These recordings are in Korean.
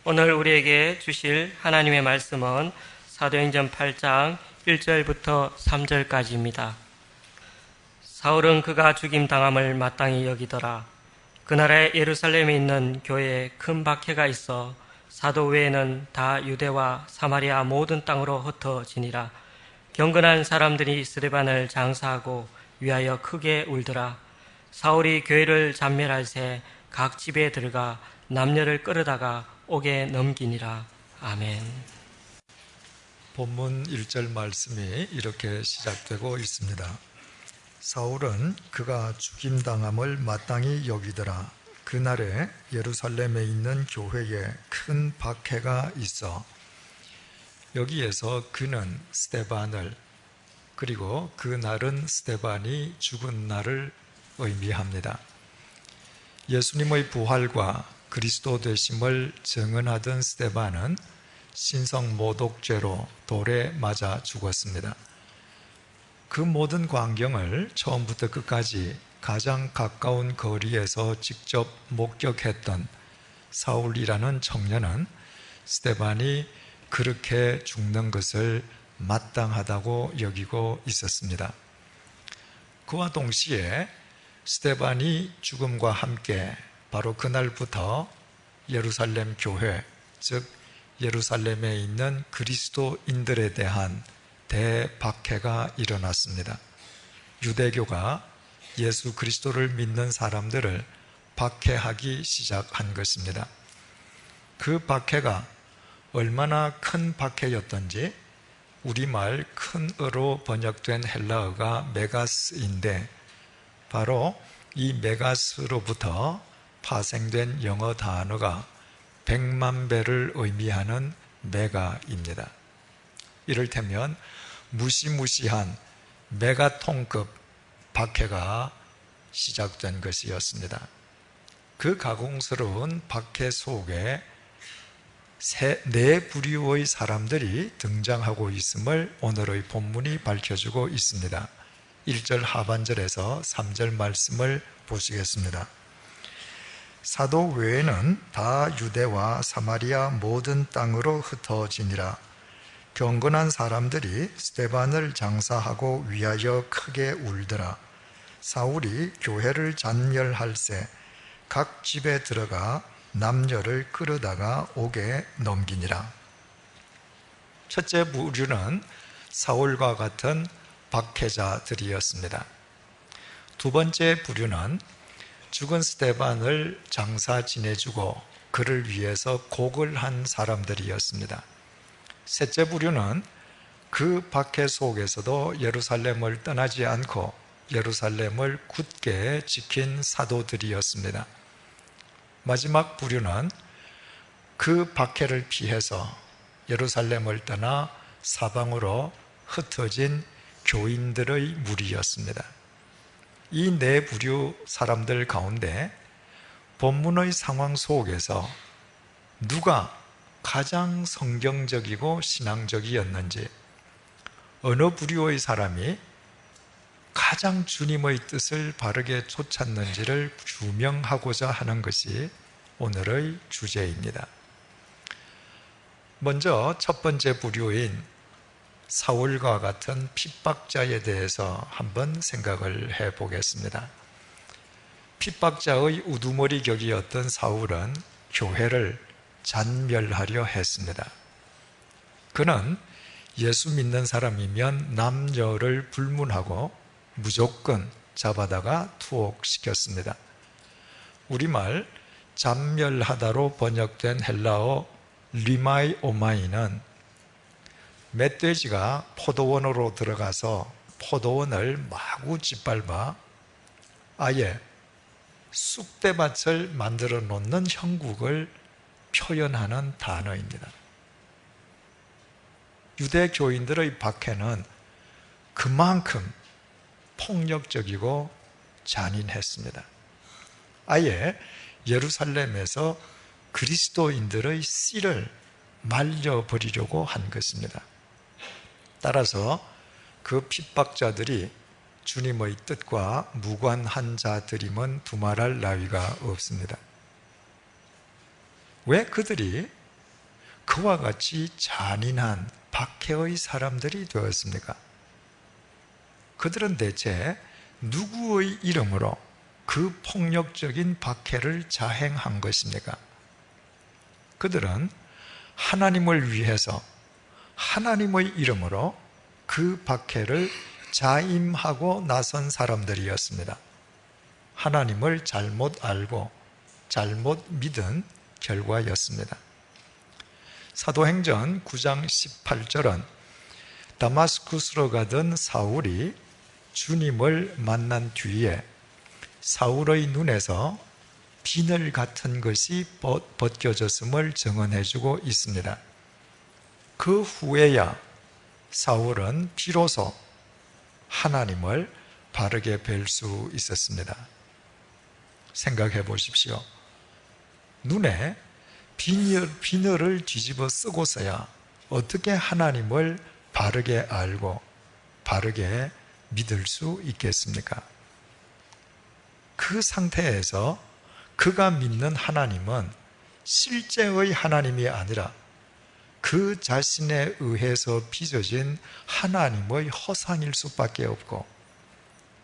오늘 우리에게 주실 하나님의 말씀은 사도행전 8장 1절부터 3절까지입니다. 사울은 그가 죽임당함을 마땅히 여기더라. 그날에 예루살렘에 있는 교회에 큰 박해가 있어 사도 외에는 다 유대와 사마리아 모든 땅으로 흩어지니라. 경건한 사람들이 스데반을 장사하고 위하여 크게 울더라. 사울이 교회를 잔멸할 새 각 집에 들어가 남녀를 끌어다가 옥에 넘기니라. 아멘. 본문 1절 말씀이 이렇게 시작되고 있습니다. 사울은 그가 죽임당함을 마땅히 여기더라. 그날에 예루살렘에 있는 교회에 큰 박해가 있어. 여기에서 그는 스데반을, 그리고 그날은 스데반이 죽은 날을 의미합니다. 예수님의 부활과 그리스도 되심을 증언하던 스데반은 신성 모독죄로 돌에 맞아 죽었습니다. 그 모든 광경을 처음부터 끝까지 가장 가까운 거리에서 직접 목격했던 사울이라는 청년은 스데반이 그렇게 죽는 것을 마땅하다고 여기고 있었습니다. 그와 동시에 스데반이 죽음과 함께 바로 그날부터 예루살렘 교회, 즉 예루살렘에 있는 그리스도인들에 대한 대박해가 일어났습니다. 유대교가 예수 그리스도를 믿는 사람들을 박해하기 시작한 것입니다. 그 박해가 얼마나 큰 박해였던지 우리말 큰어로 번역된 헬라어가 메가스인데, 바로 이 메가스로부터 파생된 영어 단어가 100만 배를 의미하는 메가입니다. 이를테면 무시무시한 메가톤급 박해가 시작된 것이었습니다. 그 가공스러운 박해 속에 네 부류의 사람들이 등장하고 있음을 오늘의 본문이 밝혀주고 있습니다. 1절 하반절에서 3절 말씀을 보시겠습니다. 사도 외에는 다 유대와 사마리아 모든 땅으로 흩어지니라. 경건한 사람들이 스데반을 장사하고 위하여 크게 울더라. 사울이 교회를 잔멸할새 각 집에 들어가 남녀를 끌어다가 옥에 넘기니라. 첫째 부류는 사울과 같은 박해자들이었습니다. 두 번째 부류는 죽은 스데반을 장사 지내주고 그를 위해서 곡을 한 사람들이었습니다. 셋째 부류는 그 박해 속에서도 예루살렘을 떠나지 않고 예루살렘을 굳게 지킨 사도들이었습니다. 마지막 부류는 그 박해를 피해서 예루살렘을 떠나 사방으로 흩어진 교인들의 무리였습니다. 이 네 부류 사람들 가운데 본문의 상황 속에서 누가 가장 성경적이고 신앙적이었는지, 어느 부류의 사람이 가장 주님의 뜻을 바르게 쫓았는지를 규명하고자 하는 것이 오늘의 주제입니다. 먼저 첫 번째 부류인 사울과 같은 핍박자에 대해서 한번 생각을 해보겠습니다. 핍박자의 우두머리 격이었던 사울은 교회를 잔멸하려 했습니다. 그는 예수 믿는 사람이면 남녀를 불문하고 무조건 잡아다가 투옥시켰습니다. 우리말 잔멸하다로 번역된 헬라어 리마이 오마이는 멧돼지가 포도원으로 들어가서 포도원을 마구 짓밟아 아예 쑥대밭을 만들어 놓는 형국을 표현하는 단어입니다. 유대 교인들의 박해는 그만큼 폭력적이고 잔인했습니다. 아예 예루살렘에서 그리스도인들의 씨를 말려버리려고 한 것입니다. 따라서 그 핍박자들이 주님의 뜻과 무관한 자들임은 두말할 나위가 없습니다. 왜 그들이 그와 같이 잔인한 박해의 사람들이 되었습니까? 그들은 대체 누구의 이름으로 그 폭력적인 박해를 자행한 것입니까? 그들은 하나님을 위해서 하나님의 이름으로 그 박해를 자임하고 나선 사람들이었습니다. 하나님을 잘못 알고 잘못 믿은 결과였습니다. 사도행전 9장 18절은 다마스쿠스로 가던 사울이 주님을 만난 뒤에 사울의 눈에서 비늘 같은 것이 벗겨졌음을 증언해주고 있습니다. 그 후에야 사울은 비로소 하나님을 바르게 뵐 수 있었습니다. 생각해 보십시오. 눈에 비늘을 뒤집어 쓰고서야 어떻게 하나님을 바르게 알고 바르게 믿을 수 있겠습니까? 그 상태에서 그가 믿는 하나님은 실제의 하나님이 아니라 그 자신에 의해서 빚어진 하나님의 허상일 수밖에 없고,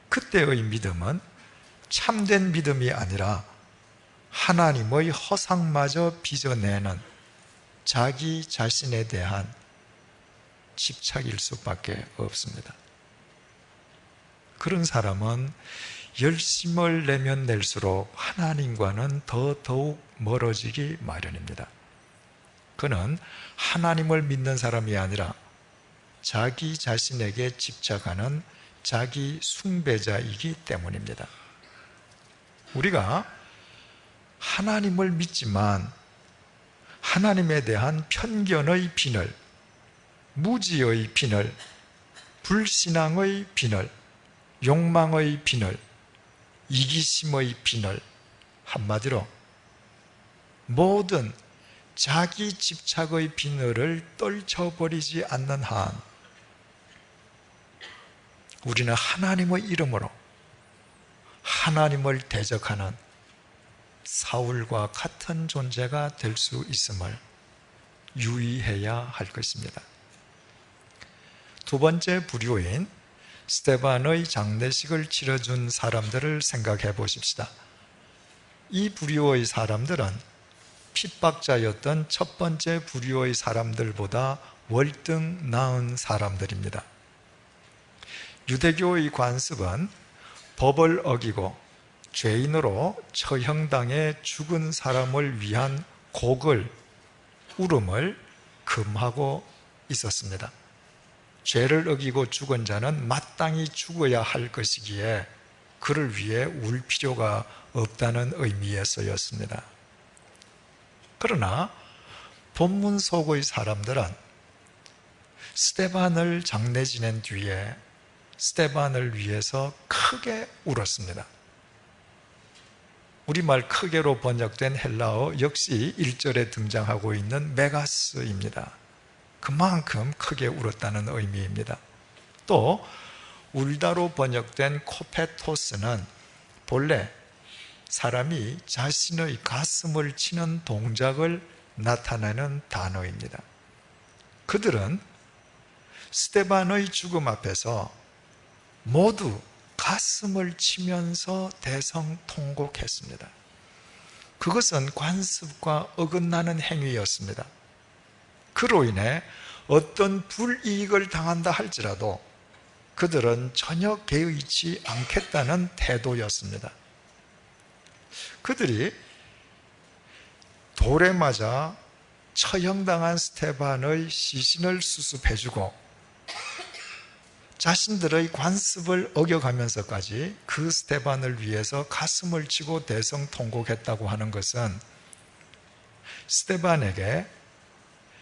그때의 믿음은 참된 믿음이 아니라 하나님의 허상마저 빚어내는 자기 자신에 대한 집착일 수밖에 없습니다. 그런 사람은 열심을 내면 낼수록 하나님과는 더욱 멀어지기 마련입니다. 그는 하나님을 믿는 사람이 아니라 자기 자신에게 집착하는 자기 숭배자이기 때문입니다. 우리가 하나님을 믿지만 하나님에 대한 편견의 비늘, 무지의 비늘, 불신앙의 비늘, 욕망의 비늘, 이기심의 비늘, 한마디로 모든 자기 집착의 비늘을 떨쳐버리지 않는 한 우리는 하나님의 이름으로 하나님을 대적하는 사울과 같은 존재가 될 수 있음을 유의해야 할 것입니다. 두 번째 부류인 스데반의 장례식을 치러준 사람들을 생각해 보십시다. 이 부류의 사람들은 핍박자였던 첫 번째 부류의 사람들보다 월등 나은 사람들입니다. 유대교의 관습은 법을 어기고 죄인으로 처형당해 죽은 사람을 위한 곡을, 울음을 금하고 있었습니다. 죄를 어기고 죽은 자는 마땅히 죽어야 할 것이기에 그를 위해 울 필요가 없다는 의미에서였습니다. 그러나 본문 속의 사람들은 스데반을 장례 지낸 뒤에 스데반을 위해서 크게 울었습니다. 우리말 크게로 번역된 헬라어 역시 1절에 등장하고 있는 메가스입니다. 그만큼 크게 울었다는 의미입니다. 또 울다로 번역된 코페토스는 본래 사람이 자신의 가슴을 치는 동작을 나타내는 단어입니다. 그들은 스데반의 죽음 앞에서 모두 가슴을 치면서 대성통곡했습니다. 그것은 관습과 어긋나는 행위였습니다. 그로 인해 어떤 불이익을 당한다 할지라도 그들은 전혀 개의치 않겠다는 태도였습니다. 그들이 돌에 맞아 처형당한 스데반의 시신을 수습해주고 자신들의 관습을 어겨가면서까지 그 스데반을 위해서 가슴을 치고 대성통곡했다고 하는 것은 스데반에게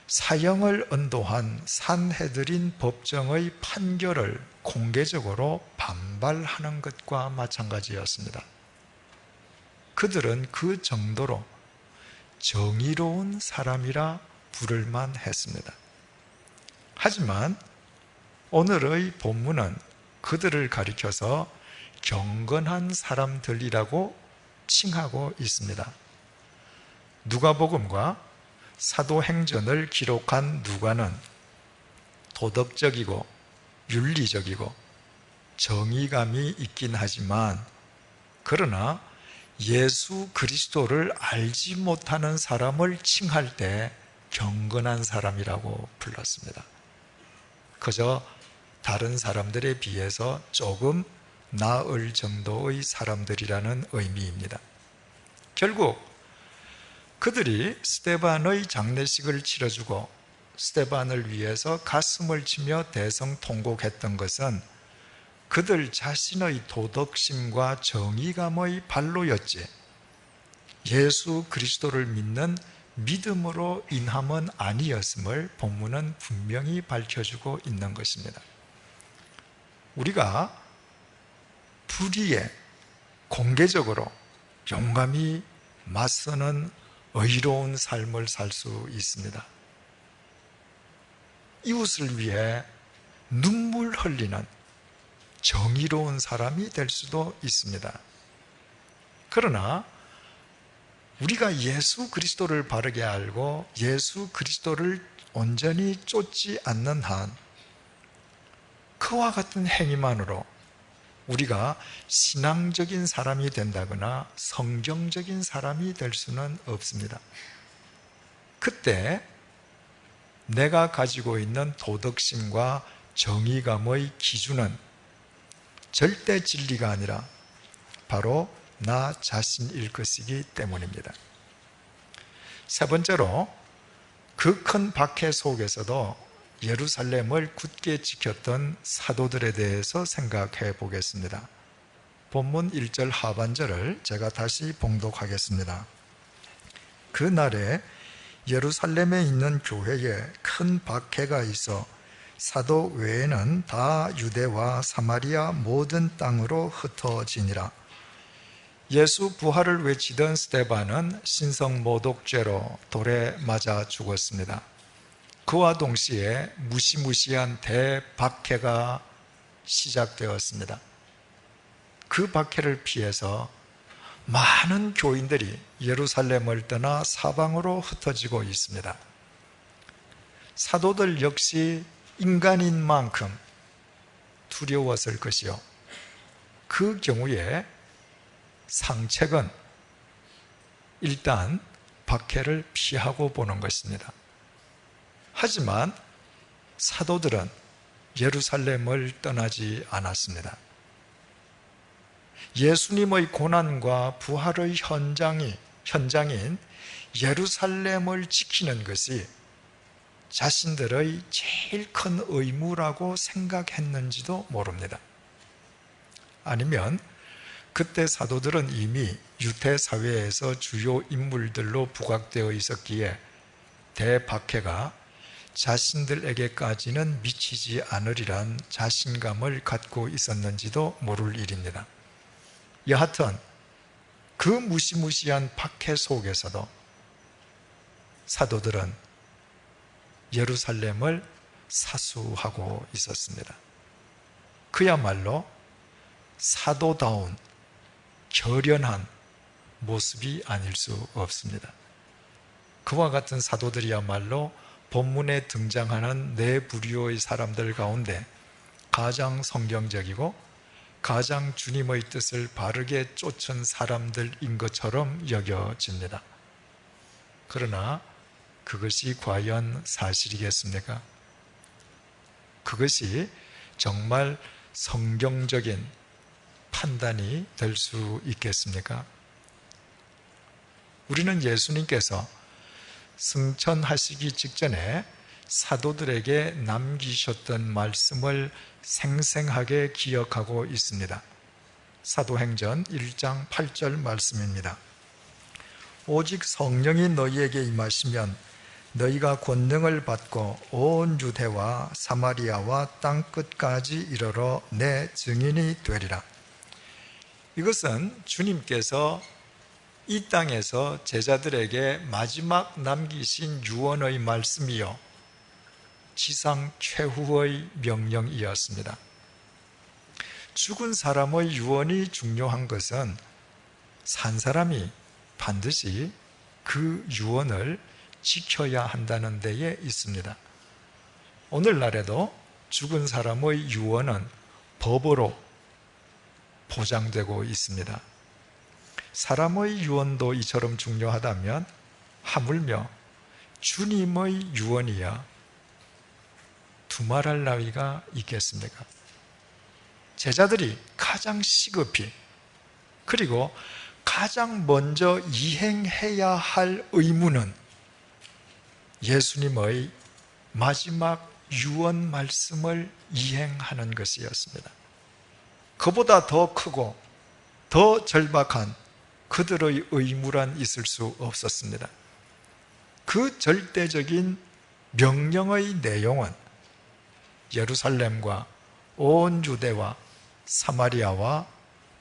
사형을 언도한 산헤드린 법정의 판결을 공개적으로 반발하는 것과 마찬가지였습니다. 그들은 그 정도로 정의로운 사람이라 부를만 했습니다. 하지만 오늘의 본문은 그들을 가리켜서 경건한 사람들이라고 칭하고 있습니다. 누가복음과 사도행전을 기록한 누가는 도덕적이고 윤리적이고 정의감이 있긴 하지만, 그러나 예수 그리스도를 알지 못하는 사람을 칭할 때 경건한 사람이라고 불렀습니다. 그저 다른 사람들에 비해서 조금 나을 정도의 사람들이라는 의미입니다. 결국 그들이 스데반의 장례식을 치러주고 스데반을 위해서 가슴을 치며 대성통곡했던 것은 그들 자신의 도덕심과 정의감의 발로였지, 예수 그리스도를 믿는 믿음으로 인함은 아니었음을 본문은 분명히 밝혀주고 있는 것입니다. 우리가 불의에 공개적으로 용감히 맞서는 의로운 삶을 살 수 있습니다. 이웃을 위해 눈물 흘리는 정의로운 사람이 될 수도 있습니다. 그러나 우리가 예수 그리스도를 바르게 알고 예수 그리스도를 온전히 쫓지 않는 한 그와 같은 행위만으로 우리가 신앙적인 사람이 된다거나 성경적인 사람이 될 수는 없습니다. 그때 내가 가지고 있는 도덕심과 정의감의 기준은 절대 진리가 아니라 바로 나 자신일 것이기 때문입니다. 세 번째로, 그 큰 박해 속에서도 예루살렘을 굳게 지켰던 사도들에 대해서 생각해 보겠습니다. 본문 1절 하반절을 제가 다시 봉독하겠습니다. 그날에 예루살렘에 있는 교회에 큰 박해가 있어 사도 외에는 다 유대와 사마리아 모든 땅으로 흩어지니라. 예수 부활을 외치던 스데반은 신성모독죄로 돌에 맞아 죽었습니다. 그와 동시에 무시무시한 대박해가 시작되었습니다. 그 박해를 피해서 많은 교인들이 예루살렘을 떠나 사방으로 흩어지고 있습니다. 사도들 역시 인간인 만큼 두려웠을 것이요, 그 경우에 상책은 일단 박해를 피하고 보는 것입니다. 하지만 사도들은 예루살렘을 떠나지 않았습니다. 예수님의 고난과 부활의 현장인 예루살렘을 지키는 것이 자신들의 제일 큰 의무라고 생각했는지도 모릅니다. 아니면 그때 사도들은 이미 유대 사회에서 주요 인물들로 부각되어 있었기에 대박해가 자신들에게까지는 미치지 않으리란 자신감을 갖고 있었는지도 모를 일입니다. 여하튼 그 무시무시한 박해 속에서도 사도들은 예루살렘을 사수하고 있었습니다. 그야말로 사도다운 결연한 모습이 아닐 수 없습니다. 그와 같은 사도들이야말로 본문에 등장하는 네 부류의 사람들 가운데 가장 성경적이고 가장 주님의 뜻을 바르게 쫓은 사람들인 것처럼 여겨집니다. 그러나 그것이 과연 사실이겠습니까? 그것이 정말 성경적인 판단이 될 수 있겠습니까? 우리는 예수님께서 승천하시기 직전에 사도들에게 남기셨던 말씀을 생생하게 기억하고 있습니다. 사도행전 1장 8절 말씀입니다. 오직 성령이 너희에게 임하시면 너희가 권능을 받고 온 유대와 사마리아와 땅끝까지 이르러 내 증인이 되리라. 이것은 주님께서 이 땅에서 제자들에게 마지막 남기신 유언의 말씀이요, 지상 최후의 명령이었습니다. 죽은 사람의 유언이 중요한 것은 산 사람이 반드시 그 유언을 지켜야 한다는 데에 있습니다. 오늘날에도 죽은 사람의 유언은 법으로 보장되고 있습니다. 사람의 유언도 이처럼 중요하다면 하물며 주님의 유언이야 두말할 나위가 있겠습니까? 제자들이 가장 시급히 그리고 가장 먼저 이행해야 할 의무는 예수님의 마지막 유언 말씀을 이행하는 것이었습니다. 그보다 더 크고 더 절박한 그들의 의무란 있을 수 없었습니다. 그 절대적인 명령의 내용은 예루살렘과 온 유대와 사마리아와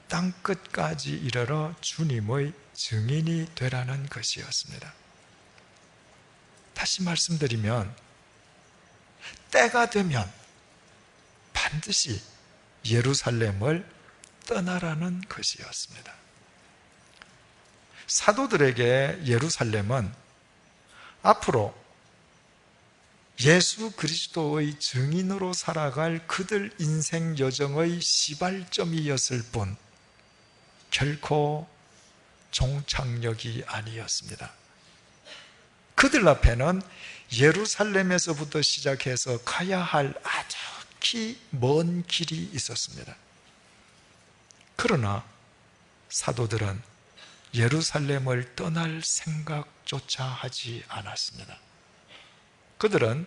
땅끝까지 이르러 주님의 증인이 되라는 것이었습니다. 다시 말씀드리면 때가 되면 반드시 예루살렘을 떠나라는 것이었습니다. 사도들에게 예루살렘은 앞으로 예수 그리스도의 증인으로 살아갈 그들 인생 여정의 시발점이었을 뿐 결코 종착역이 아니었습니다. 그들 앞에는 예루살렘에서부터 시작해서 가야 할 아주 먼 길이 있었습니다. 그러나 사도들은 예루살렘을 떠날 생각조차 하지 않았습니다. 그들은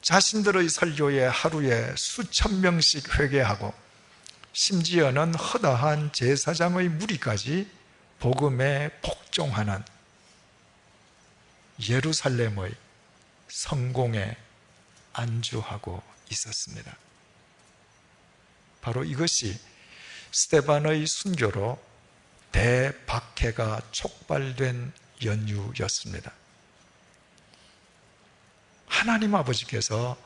자신들의 설교에 하루에 수천 명씩 회개하고 심지어는 허다한 제사장의 무리까지 복음에 복종하는 예루살렘의 성공에 안주하고 있었습니다. 바로 이것이 스데반의 순교로 대박해가 촉발된 연유였습니다. 하나님 아버지께서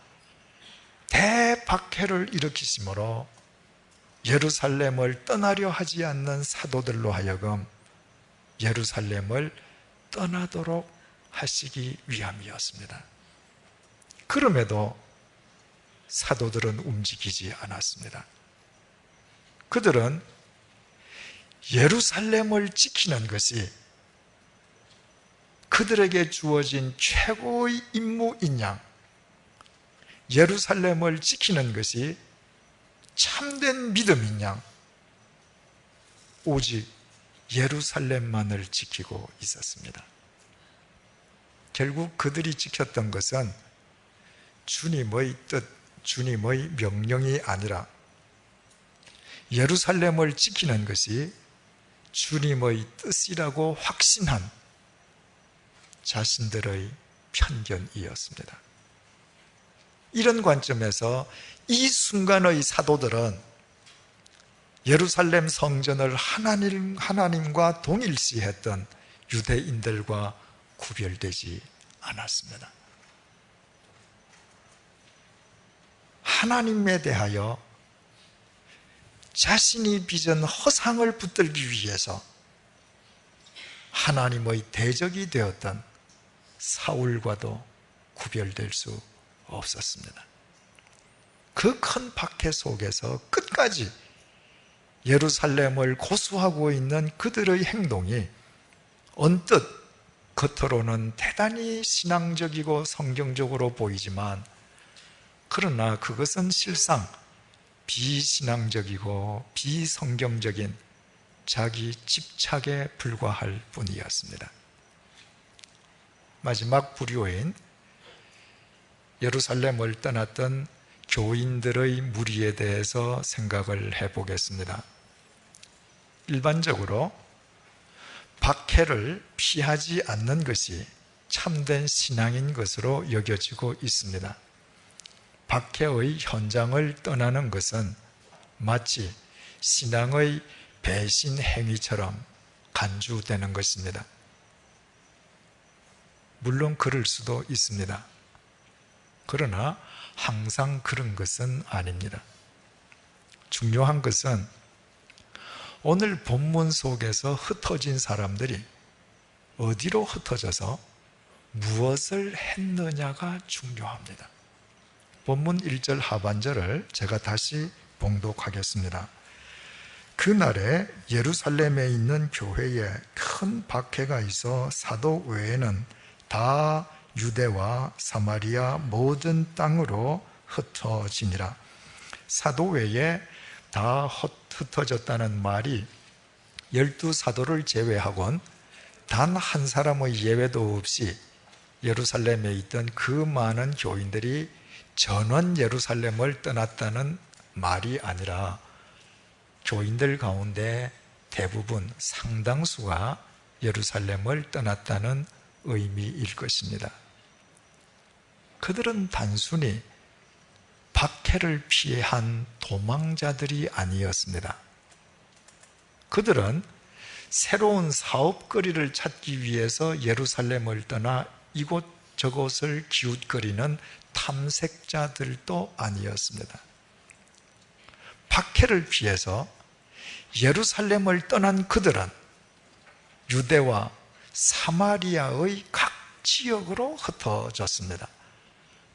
대박해를 일으키심으로 예루살렘을 떠나려 하지 않는 사도들로 하여금 예루살렘을 떠나도록 하시기 위함이었습니다. 그럼에도 사도들은 움직이지 않았습니다. 그들은 예루살렘을 지키는 것이 그들에게 주어진 최고의 임무인 양, 예루살렘을 지키는 것이 참된 믿음인 양, 오직 예루살렘만을 지키고 있었습니다. 결국 그들이 지켰던 것은 주님의 뜻, 주님의 명령이 아니라 예루살렘을 지키는 것이 주님의 뜻이라고 확신한 자신들의 편견이었습니다. 이런 관점에서 이 순간의 사도들은 예루살렘 성전을 하나님과 동일시했던 유대인들과 구별되지 않았습니다. 하나님에 대하여 자신이 빚은 허상을 붙들기 위해서 하나님의 대적이 되었던 사울과도 구별될 수 없었습니다. 그 큰 박해 속에서 끝까지 예루살렘을 고수하고 있는 그들의 행동이 언뜻 겉으로는 대단히 신앙적이고 성경적으로 보이지만 그러나 그것은 실상 비신앙적이고 비성경적인 자기 집착에 불과할 뿐이었습니다. 마지막 불효인 예루살렘을 떠났던 교인들의 무리에 대해서 생각을 해보겠습니다. 일반적으로 박해를 피하지 않는 것이 참된 신앙인 것으로 여겨지고 있습니다. 박해의 현장을 떠나는 것은 마치 신앙의 배신 행위처럼 간주되는 것입니다. 물론 그럴 수도 있습니다. 그러나 항상 그런 것은 아닙니다. 중요한 것은 오늘 본문 속에서 흩어진 사람들이 어디로 흩어져서 무엇을 했느냐가 중요합니다. 본문 1절 하반절을 제가 다시 봉독하겠습니다. 그날에 예루살렘에 있는 교회에 큰 박해가 있어 사도 외에는 다 유대와 사마리아 모든 땅으로 흩어지니라. 사도 외에 다 흩어졌다는 말이 12사도를 제외하곤 단 한 사람의 예외도 없이 예루살렘에 있던 그 많은 교인들이 전원 예루살렘을 떠났다는 말이 아니라 교인들 가운데 대부분 상당수가 예루살렘을 떠났다는 의미일 것입니다. 그들은 단순히 박해를 피한 도망자들이 아니었습니다. 그들은 새로운 사업거리를 찾기 위해서 예루살렘을 떠나 이곳저곳을 기웃거리는 탐색자들도 아니었습니다. 박해를 피해서 예루살렘을 떠난 그들은 유대와 사마리아의 각 지역으로 흩어졌습니다.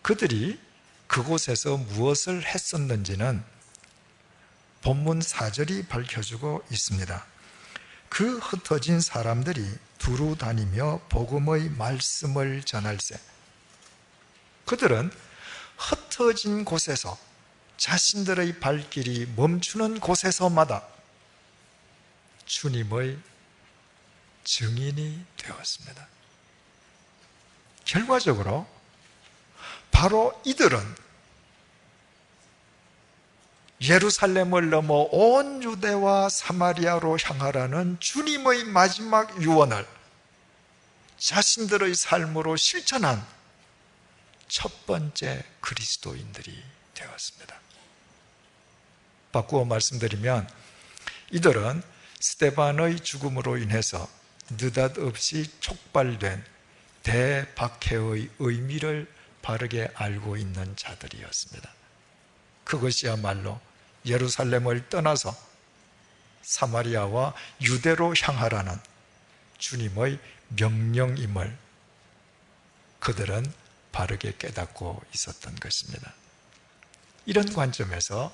그들이 그곳에서 무엇을 했었는지는 본문 4절이 밝혀주고 있습니다. 그 흩어진 사람들이 두루 다니며 복음의 말씀을 전할세. 그들은 흩어진 곳에서 자신들의 발길이 멈추는 곳에서마다 주님의 증인이 되었습니다. 결과적으로 바로 이들은 예루살렘을 넘어 온 유대와 사마리아로 향하라는 주님의 마지막 유언을 자신들의 삶으로 실천한 첫 번째 그리스도인들이 되었습니다. 바꾸어 말씀드리면 이들은 스데반의 죽음으로 인해서 느닷없이 촉발된 대박해의 의미를 바르게 알고 있는 자들이었습니다. 그것이야말로 예루살렘을 떠나서 사마리아와 유대로 향하라는 주님의 명령임을 그들은 바르게 깨닫고 있었던 것입니다. 이런 관점에서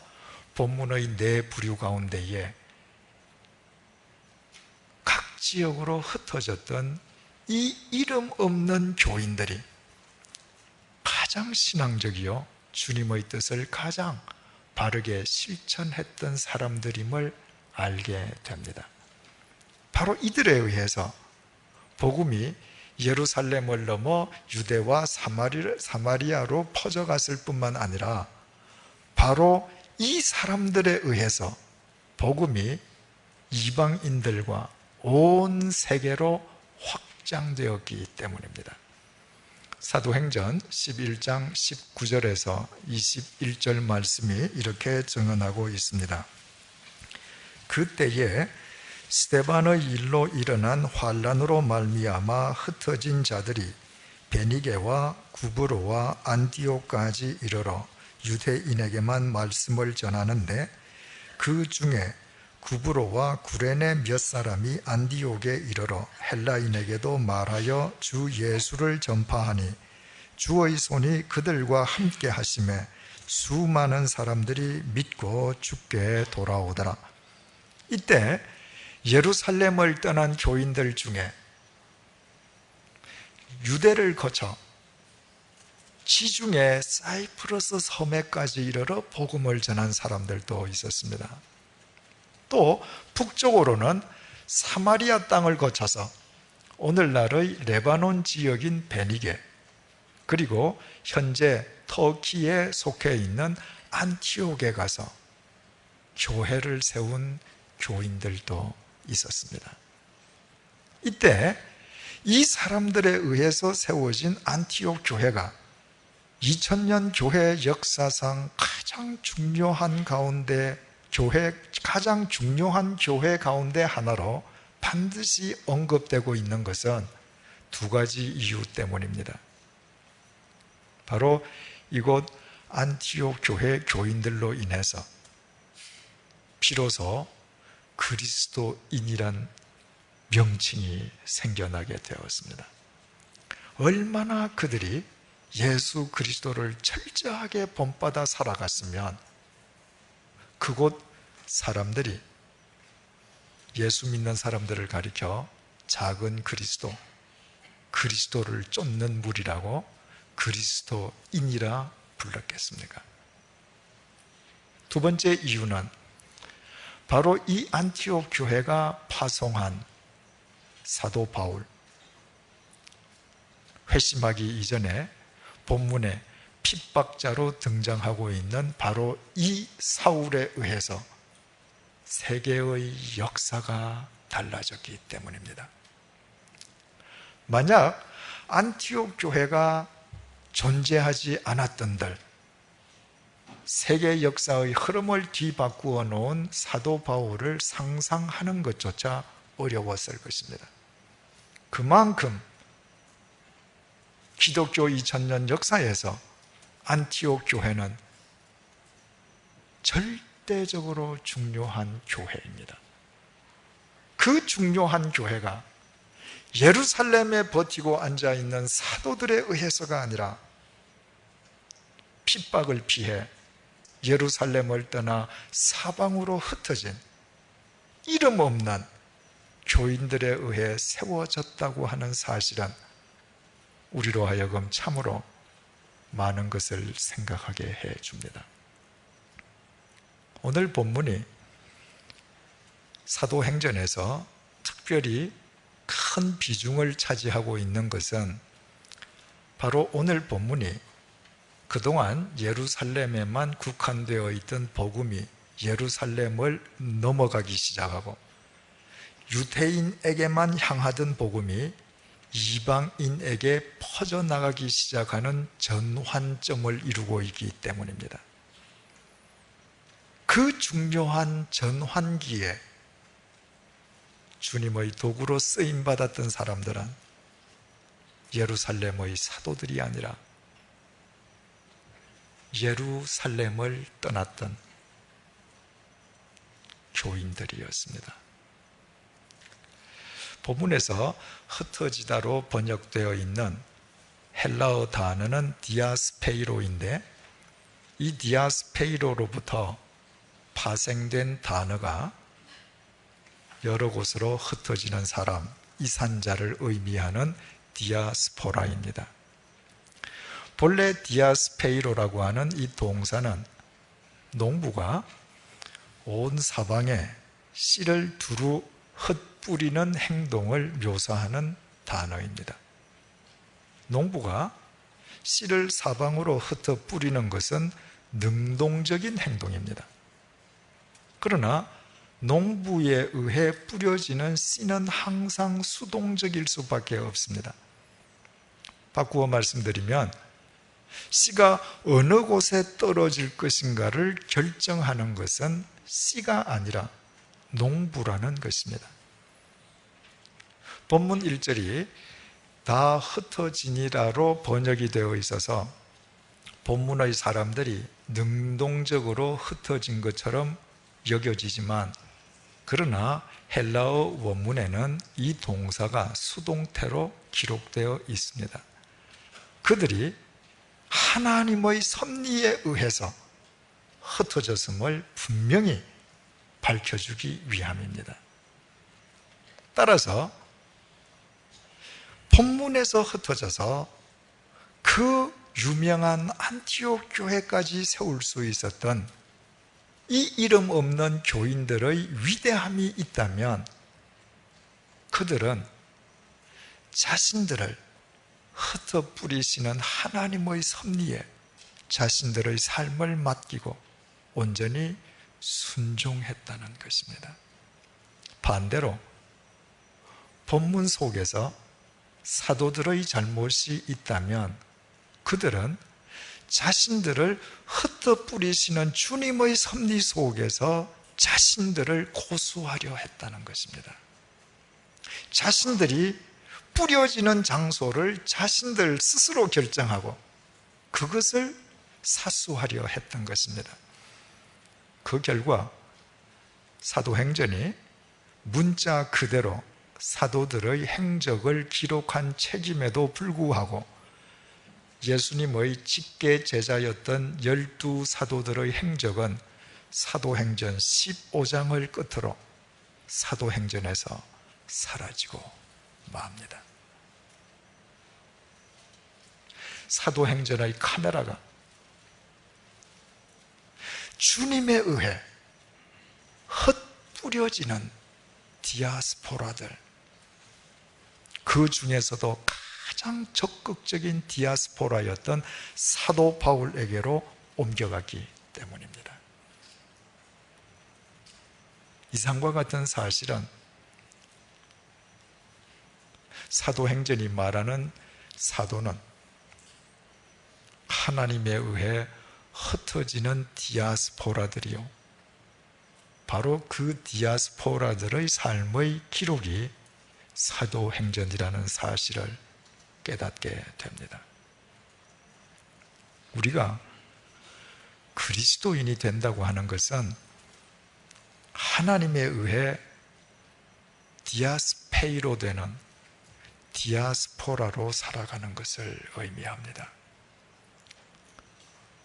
본문의 네 부류 가운데에 각 지역으로 흩어졌던 이 이름 없는 교인들이 가장 신앙적이요 주님의 뜻을 가장 바르게 실천했던 사람들임을 알게 됩니다. 바로 이들에 의해서 복음이 예루살렘을 넘어 유대와 사마리아로 퍼져갔을 뿐만 아니라 바로 이 사람들에 의해서 복음이 이방인들과 온 세계로 확장되었기 때문입니다. 사도행전 11장 19절에서 21절 말씀이 이렇게 증언하고 있습니다. 그때에 스데반의 일로 일어난 환란으로 말미암아 흩어진 자들이 베니게와 구브로와 안디옥까지 이르러 유대인에게만 말씀을 전하는데 그 중에 구브로와 구레네 몇 사람이 안디옥에 이르러 헬라인에게도 말하여 주 예수를 전파하니 주의 손이 그들과 함께 하심에 수많은 사람들이 믿고 주께 돌아오더라. 이때 예루살렘을 떠난 교인들 중에 유대를 거쳐 지중해 사이프러스 섬에까지 이르러 복음을 전한 사람들도 있었습니다. 또 북쪽으로는 사마리아 땅을 거쳐서 오늘날의 레바논 지역인 베니게, 그리고 현재 터키에 속해 있는 안티옥에 가서 교회를 세운 교인들도 있었습니다. 이때 이 사람들에 의해서 세워진 안티옥 교회가 2000년 교회 역사상 가장 중요한 교회 가운데 하나로 반드시 언급되고 있는 것은 두 가지 이유 때문입니다. 바로 이곳 안티옥 교회 교인들로 인해서 비로소 그리스도인이란 명칭이 생겨나게 되었습니다. 얼마나 그들이 예수 그리스도를 철저하게 본받아 살아갔으면 그곳 사람들이 예수 믿는 사람들을 가리켜 작은 그리스도, 그리스도를 쫓는 무리라고 그리스도인이라 불렀겠습니까? 두 번째 이유는 바로 이 안티옥 교회가 파송한 사도 바울, 회심하기 이전에 본문에 핍박자로 등장하고 있는 바로 이 사울에 의해서 세계의 역사가 달라졌기 때문입니다. 만약 안티옥 교회가 존재하지 않았던들 세계 역사의 흐름을 뒤바꾸어 놓은 사도 바울을 상상하는 것조차 어려웠을 것입니다. 그만큼 기독교 2000년 역사에서 안티옥 교회는 절대적으로 중요한 교회입니다. 그 중요한 교회가 예루살렘에 버티고 앉아있는 사도들에 의해서가 아니라 핍박을 피해 예루살렘을 떠나 사방으로 흩어진 이름 없는 교인들에 의해 세워졌다고 하는 사실은 우리로 하여금 참으로 많은 것을 생각하게 해 줍니다. 오늘 본문이 사도행전에서 특별히 큰 비중을 차지하고 있는 것은 바로 오늘 본문이 그동안 예루살렘에만 국한되어 있던 복음이 예루살렘을 넘어가기 시작하고 유대인에게만 향하던 복음이 이방인에게 퍼져나가기 시작하는 전환점을 이루고 있기 때문입니다. 그 중요한 전환기에 주님의 도구로 쓰임받았던 사람들은 예루살렘의 사도들이 아니라 예루살렘을 떠났던 교인들이었습니다. 본문에서 흩어지다로 번역되어 있는 헬라어 단어는 디아스페이로인데 이 디아스페이로로부터 파생된 단어가 여러 곳으로 흩어지는 사람, 이산자를 의미하는 디아스포라입니다. 본래 디아스페이로라고 하는 이 동사는 농부가 온 사방에 씨를 두루 흩뿌리는 행동을 묘사하는 단어입니다. 농부가 씨를 사방으로 흩어 뿌리는 것은 능동적인 행동입니다. 그러나 농부에 의해 뿌려지는 씨는 항상 수동적일 수밖에 없습니다. 바꾸어 말씀드리면 씨가 어느 곳에 떨어질 것인가를 결정하는 것은 씨가 아니라 농부라는 것입니다. 본문 1절이 다 흩어지니라로 번역이 되어 있어서 본문의 사람들이 능동적으로 흩어진 것처럼 여겨지지만 그러나 헬라어 원문에는 이 동사가 수동태로 기록되어 있습니다. 그들이 하나님의 섭리에 의해서 흩어졌음을 분명히 밝혀주기 위함입니다. 따라서 본문에서 흩어져서 그 유명한 안티옥 교회까지 세울 수 있었던 이 이름 없는 교인들의 위대함이 있다면 그들은 자신들을 흩어 뿌리시는 하나님의 섭리에 자신들의 삶을 맡기고 온전히 순종했다는 것입니다. 반대로 본문 속에서 사도들의 잘못이 있다면 그들은 자신들을 흩어 뿌리시는 주님의 섭리 속에서 자신들을 고수하려 했다는 것입니다. 자신들이 뿌려지는 장소를 자신들 스스로 결정하고 그것을 사수하려 했던 것입니다. 그 결과 사도행전이 문자 그대로 사도들의 행적을 기록한 책임에도 불구하고 예수님의 직계 제자였던 12사도들의 행적은 사도행전 15장을 끝으로 사도행전에서 사라지고 맙니다. 사도행전의 카메라가 주님에 의해 흩뿌려지는 디아스포라들, 그 중에서도 가장 적극적인 디아스포라였던 사도 바울에게로 옮겨갔기 때문입니다. 이상과 같은 사실은 사도행전이 말하는 사도는 하나님에 의해 흩어지는 디아스포라들이요, 바로 그 디아스포라들의 삶의 기록이 사도행전이라는 사실을 깨닫게 됩니다. 우리가 그리스도인이 된다고 하는 것은 하나님에 의해 디아스페이로 되는 디아스포라로 살아가는 것을 의미합니다.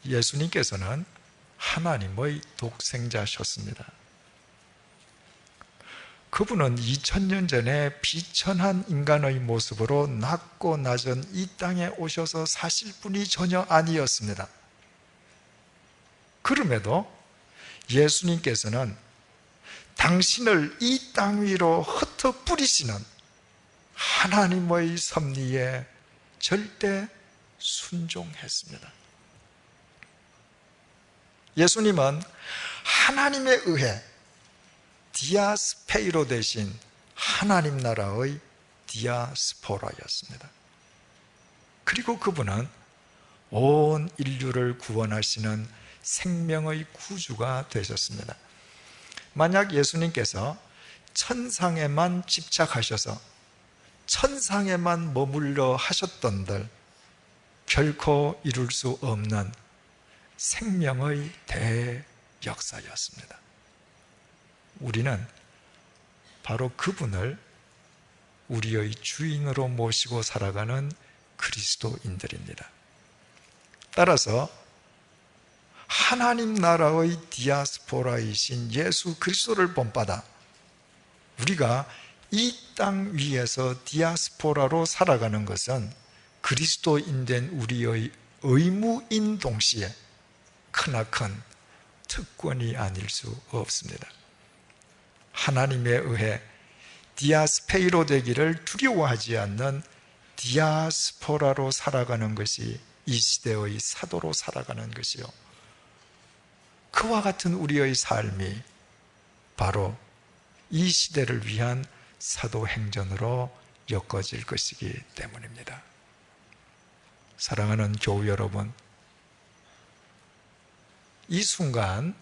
예수님께서는 하나님의 독생자셨습니다. 그분은 2000년 전에 비천한 인간의 모습으로 낮고 낮은 이 땅에 오셔서 사실 분이 전혀 아니었습니다. 그럼에도 예수님께서는 당신을 이 땅 위로 흩어 뿌리시는 하나님의 섭리에 절대 순종했습니다. 예수님은 하나님에 의해 디아스페이로 되신 하나님 나라의 디아스포라였습니다. 그리고 그분은 온 인류를 구원하시는 생명의 구주가 되셨습니다. 만약 예수님께서 천상에만 집착하셔서 천상에만 머물러 하셨던들 결코 이룰 수 없는 생명의 대역사였습니다. 우리는 바로 그분을 우리의 주인으로 모시고 살아가는 그리스도인들입니다. 따라서 하나님 나라의 디아스포라이신 예수 그리스도를 본받아 우리가 이 땅 위에서 디아스포라로 살아가는 것은 그리스도인 된 우리의 의무인 동시에 크나큰 특권이 아닐 수 없습니다. 하나님에 의해 디아스페이로 되기를 두려워하지 않는 디아스포라로 살아가는 것이 이 시대의 사도로 살아가는 것이요, 그와 같은 우리의 삶이 바로 이 시대를 위한 사도행전으로 엮어질 것이기 때문입니다. 사랑하는 교우 여러분, 이 순간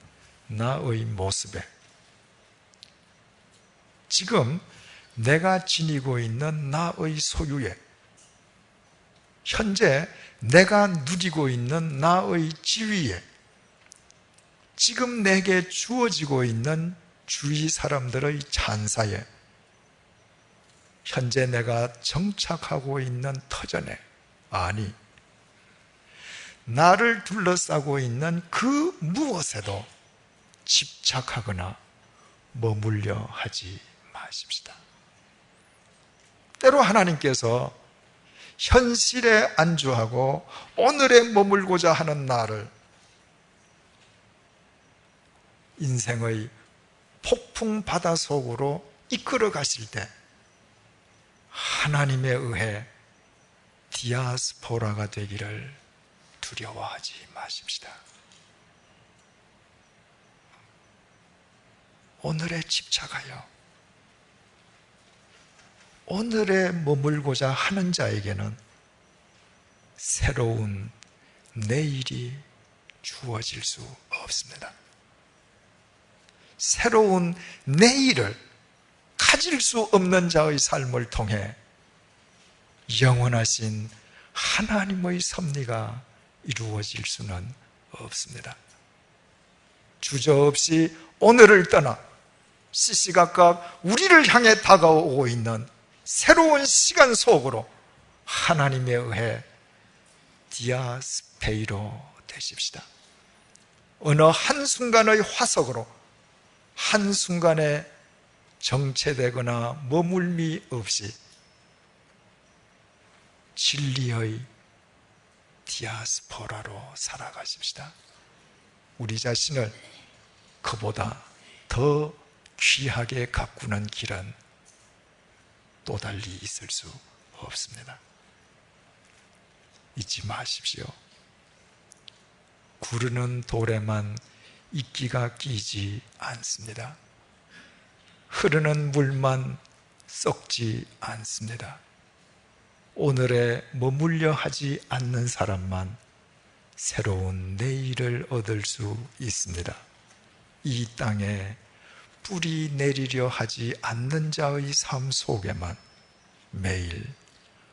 나의 모습에 지금 내가 지니고 있는 나의 소유에 현재 내가 누리고 있는 나의 지위에 지금 내게 주어지고 있는 주위 사람들의 찬사에 현재 내가 정착하고 있는 터전에, 아니 나를 둘러싸고 있는 그 무엇에도 집착하거나 머물려 하지 마십시다. 때로 하나님께서 현실에 안주하고 오늘에 머물고자 하는 나를 인생의 폭풍 바다 속으로 이끌어 가실 때 하나님에 의해 디아스포라가 되기를 두려워하지 마십시다. 오늘에 집착하여 오늘에 머물고자 하는 자에게는 새로운 내일이 주어질 수 없습니다. 새로운 내일을 가질 수 없는 자의 삶을 통해 영원하신 하나님의 섭리가 이루어질 수는 없습니다. 주저없이 오늘을 떠나 시시각각 우리를 향해 다가오고 있는 새로운 시간 속으로 하나님에 의해 디아스페이로 되십시다. 어느 한순간의 화석으로 한순간에 정체되거나 머물미 없이 진리의 디아스포라로 살아가십시다. 우리 자신을 그보다 더 귀하게 가꾸는 길은 또 달리 있을 수 없습니다. 잊지 마십시오. 구르는 돌에만 이끼가 끼지 않습니다. 흐르는 물만 썩지 않습니다. 오늘에 머물려 하지 않는 사람만 새로운 내일을 얻을 수 있습니다. 이 땅에 뿌리 내리려 하지 않는 자의 삶 속에만 매일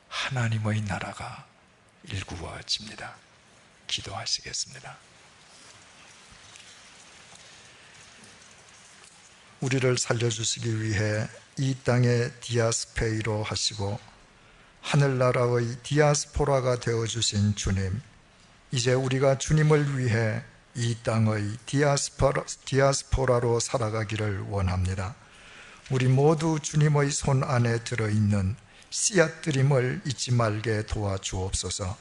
하나님의 나라가 일구어집니다. 기도하시겠습니다. 우리를 살려주시기 위해 이 땅에 디아스페이로 하시고 하늘나라의 디아스포라가 되어주신 주님, 이제 우리가 주님을 위해 이 땅의 디아스포라로 살아가기를 원합니다. 우리 모두 주님의 손 안에 들어있는 씨앗들임을 잊지 말게 도와주옵소서.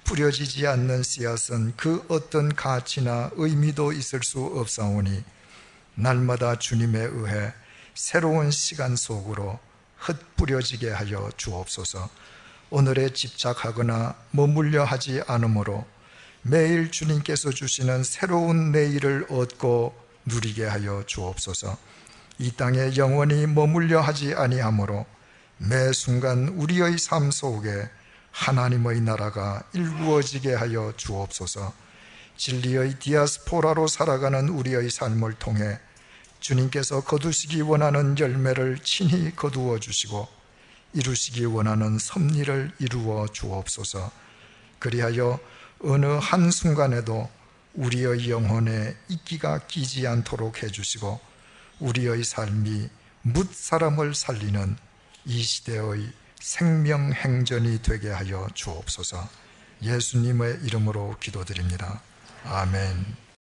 뿌려지지 않는 씨앗은 그 어떤 가치나 의미도 있을 수 없사오니 날마다 주님에 의해 새로운 시간 속으로 흩뿌려지게 하여 주옵소서. 오늘에 집착하거나 머물려 하지 않으므로 매일 주님께서 주시는 새로운 내일을 얻고 누리게 하여 주옵소서. 이 땅에 영원히 머물려 하지 아니하므로 매 순간 우리의 삶 속에 하나님의 나라가 일구어지게 하여 주옵소서. 진리의 디아스포라로 살아가는 우리의 삶을 통해 주님께서 거두시기 원하는 열매를 친히 거두어 주시고 이루시기 원하는 섭리를 이루어 주옵소서. 그리하여 어느 한순간에도 우리의 영혼에 이끼가 끼지 않도록 해주시고 우리의 삶이 뭇 사람을 살리는 이 시대의 생명행전이 되게 하여 주옵소서. 예수님의 이름으로 기도드립니다. 아멘.